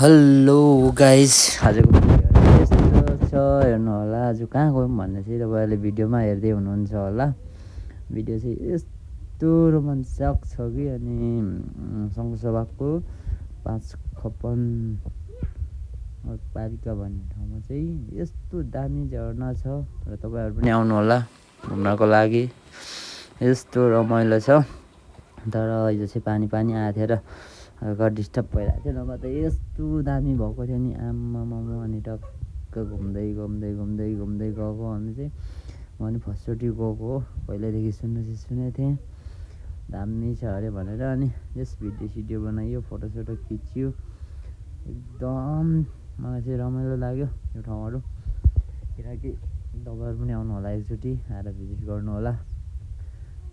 Hello guys, आजको video यस्तो छ हेर्नु होला। आज कहाँ गयौँ भन्ने चाहिँ तपाईँहरूले भिडियोमा हेर्दै हुनुहुन्छ होला। भिडियो चाहिँ यस्तो रोमाञ्चक छ कि अनि सङ्घसभाको 5खपन पालिका भन्ने ठाउँमा चाहिँ यस्तो दामी झरना छ र तपाईँहरू पनि आउनु होला घुम्नको लागि। यस्तो रमाइलो छ, तर हिजो चाहिँ पानी आएको थियो र हल्का डिस्टर्ब भइरहेको थियो, नभए त यस्तो दामी भएको थियो नि आम्मामामा। अनि टक्क घुम्दै गएको हामी चाहिँ। म पनि फर्स्टचोटि गएको हो, पहिल्यैदेखि सुनेको थिएँ दामी छ अरे भनेर। अनि यस भिडियो बनाइयो, फोटोसोटो खिच्यो, एकदम मलाई चाहिँ रमाइलो लाग्यो यो ठाउँहरू। किनकि तपाईँहरू पनि आउनु होला, एकचोटि आएर भिजिट गर्नु होला,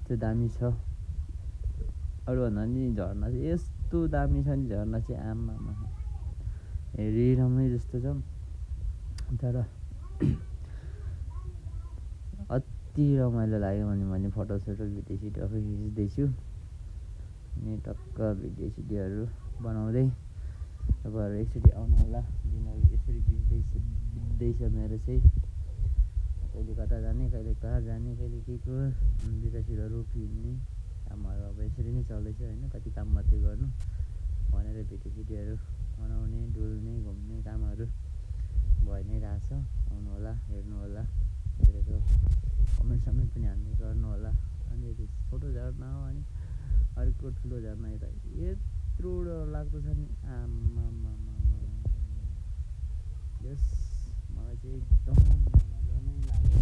त्यो दामी छ। अरूभन्दा नि झरना चाहिँ यस्तो दामी छ नि, झरना चाहिँ आम्मामा हेरिरहने जस्तो छ। तर अति रमाइलो लाग्यो भने फोटोसोटो भिडियो आफै खिच्दैछु अनि टक्क भिडियोहरू बनाउँदै। तपाईँहरू एकचोटि आउनु होला। दिनहरू यसरी बित्दैछ मेरो चाहिँ, कहिले कता जाने, कहिले कहाँ जाने, कहिले के को बिरासिर रोपिहिँड्ने कामहरू अब यसरी नै चल्दैछ होइन। कति काम मात्रै गर्नु भनेर भिडियोहरू बनाउने, डुल्ने, घुम्ने कामहरू भइ नै रहेछ। आउनु होला, हेर्नु होला, हेरेर कमेन्ट पनि हान्ने गर्नु होला। अनि छोटो झरना हो अनि अर्को ठुलो झरना यता यत्रो लाग्दो छ नि आम्मामा। यस मलाई चाहिँ एकदम रमाइलो नै लाग्यो।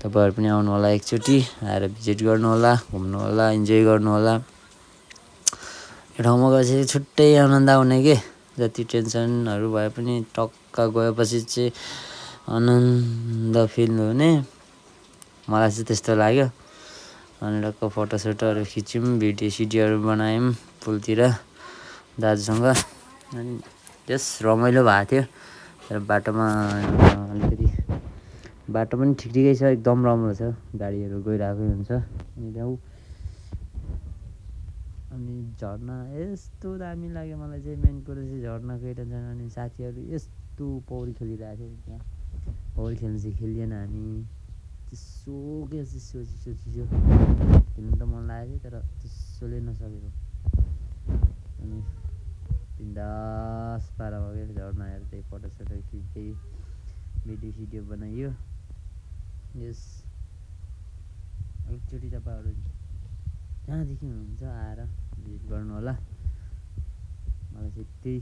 तपाईँहरू पनि आउनु होला, एकचोटि आएर भिजिट गर्नु होला, घुम्नु होला, इन्जोय गर्नु होला। यो ठाउँमा गएपछि छुट्टै आनन्द आउने के, जति टेन्सनहरू भए पनि टक्क गएपछि चाहिँ आनन्द फिल हुने। मलाई चाहिँ त्यस्तो लाग्यो। अनि टक्क फोटोसोटोहरू खिच्यौँ, भिडियोहरू बनायौँ पुलतिर दाजुसँग। अनि त्यस रमाइलो भएको थियो। तर बाटोमा अलिकति बाटो पनि ठिकै छ, एकदम राम्रो छ, गाडीहरू गइरहेकै हुन्छ। अनि झरना यस्तो दामी लाग्यो मलाई चाहिँ। मेन कुरो चाहिँ झरनाको एउटा जान। अनि साथीहरू यस्तो पौडी खेलिरहेको थियो त्यहाँ। पौडी खेल्नु चाहिँ खेलिएन हामी, चिसो खेल्नु त मन लागेको थियो, तर चिसोले नसकेको। अनि बिन्दास पारा भयो झरना हेर्दै, फोटोसोटो खिच्दै, भिडियो बनाइयो। यस एकचोटि तपाईँहरू जहाँदेखि हुनुहुन्छ आएर भिजिट गर्नु होला। मलाई चाहिँ त्यही